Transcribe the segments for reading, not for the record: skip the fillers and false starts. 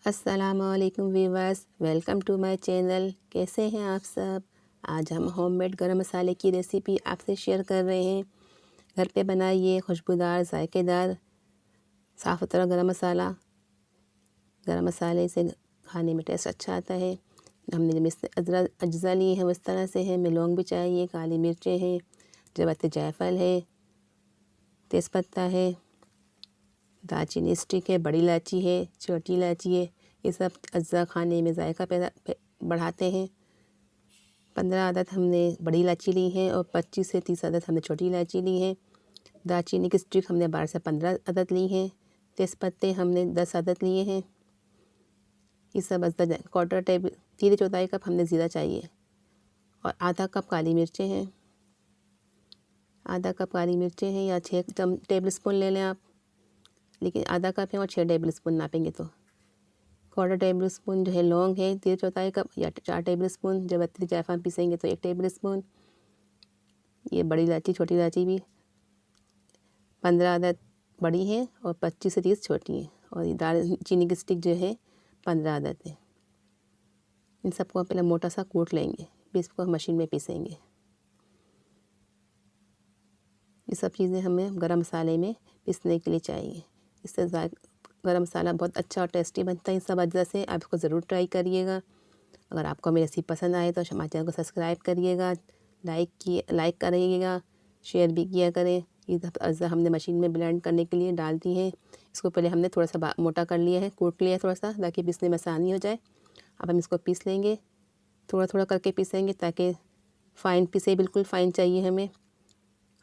अस्सलामुअलैकुम viewers, welcome to my channel. कैसे हैं आप सब। आज हम होममेड गरम मसाले की रेसिपी आपसे शेयर कर रहे हैं। घर पे बनाइए खुशबूदार जायकेदार साफ़ सुथरा गरम मसाला। गरम मसाले से खाने में टेस्ट अच्छा आता है। हमने जिस अज्जा लिए हैं उस तरह से है। में लौंग भी चाहिए, काली मिर्चें हैं, जवत जायफल है, तेज़पत्ता है, दालचीनी स्टिक है, बड़ी इलायची है, छोटी इलायची है। ये सब अज्जा खाने में जायका बढ़ाते हैं। 15 अदद हमने बड़ी इलायची ली है और 25 से 30 अदद हमने छोटी इलायची ली है। दालचीनी की स्टिक हमने 12 से 15 अदद ली हैं। तेज़पत्ते हमने 10 अदद लिए हैं। ये सब अज्जा क्वार्टर टेबल 3/4 कप हमने ज़ीरा चाहिए और आधा कप काली मिर्चें हैं। आधा कप काली मिर्चें हैं या 6 टेबल स्पून ले लें आप, लेकिन आधा कप है और 6 टेबल स्पून नापेंगे तो। क्वार्टर टेबल स्पून जो है लौंग है 3/4 कप या 4 टेबल स्पून। जब जायफल पीसेंगे तो 1 टेबल स्पून। ये बड़ी इलायची छोटी इलायची भी 15 अदद बड़ी हैं और 25 से 30 छोटी हैं। और ये दालचीनी की स्टिक जो है 15 अदद है। इन सबको पहले मोटा सा कूट लेंगे, फिर इसको मशीन में पीसेंगे। ये सब चीज़ें हमें गरम मसाले में पीसने के लिए चाहिए। इससे गरम मसाला बहुत अच्छा और टेस्टी बनता है। इन सब अज्जा से आप इसको ज़रूर ट्राई करिएगा। अगर आपको मेरी रेसिपी पसंद आए तो हमारे चैनल को सब्सक्राइब करिएगा, लाइक करिएगा, शेयर भी किया करें। ये सब अज्जा हमने मशीन में ब्लेंड करने के लिए डाल दी हैं। इसको पहले हमने थोड़ा सा मोटा कर लिया है, कूट लिया है थोड़ा सा, ताकि पीसने में आसानी हो जाए। अब हम इसको पीस लेंगे, थोड़ा थोड़ा करके पीसेंगे ताकि फ़ाइन पीसे, बिल्कुल फ़ाइन चाहिए हमें।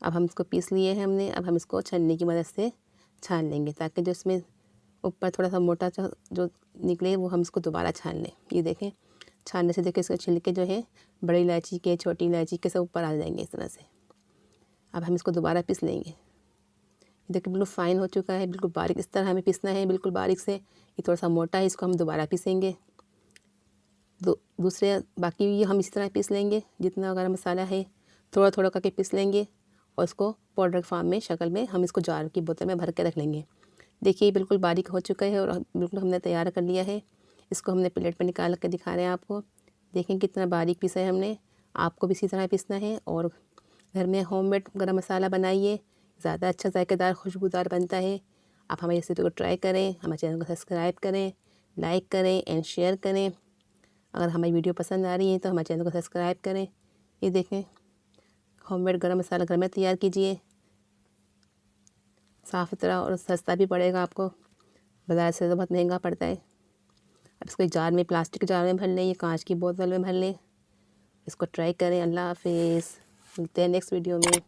अब हम इसको पीस लिए हैं हमने। अब हम इसको छन्नी की मदद से छान लेंगे ताकि जो इसमें ऊपर थोड़ा सा मोटा जो निकले वो हम इसको दोबारा छान लें। ये देखें, छानने से देखिए इसके छिलके जो है बड़ी इलायची के, छोटी इलायची के सब ऊपर आ जाएंगे इस तरह से। अब हम इसको दोबारा पीस लेंगे। ये देखिए बिल्कुल फ़ाइन हो चुका है, बिल्कुल बारीक इस तरह हमें पीसना है, बिल्कुल बारीक से। ये थोड़ा सा मोटा है, इसको हम दोबारा पीसेंगे। दूसरे बाकी ये हम इसी तरह पीस लेंगे। जितना गरम मसाला है थोड़ा थोड़ा करके पीस लेंगे और इसको पाउडर फॉर्म में शक्ल में हम इसको जार की बोतल में भर के रख लेंगे। देखिए बिल्कुल बारीक हो चुका है और बिल्कुल हमने तैयार कर लिया है। इसको हमने प्लेट पर निकाल के दिखा रहे हैं आपको। देखें कितना बारीक पीसा है हमने। आपको भी इसी तरह पीसना है और घर में होममेड गरम मसाला बनाइए, ज़्यादा अच्छा जायकेदार खुशबूदार बनता है। आप हमारी रेसिपी को ट्राई करें, हमारे चैनल को सब्सक्राइब करें, लाइक करें एंड शेयर करें। अगर हमारी वीडियो पसंद आ रही है तो हमारे चैनल को सब्सक्राइब करें। ये देखें, होममेड गरम मसाला घर में तैयार कीजिए। साफ़ सुथरा और सस्ता भी पड़ेगा आपको, बाज़ार से तो बहुत महंगा पड़ता है। अब इसको एक जार में, प्लास्टिक जार में भर लें या कांच की बोतल में भर लें। इसको ट्राई करें। अल्लाह हाफिज़, मिलते हैं नेक्स्ट वीडियो में।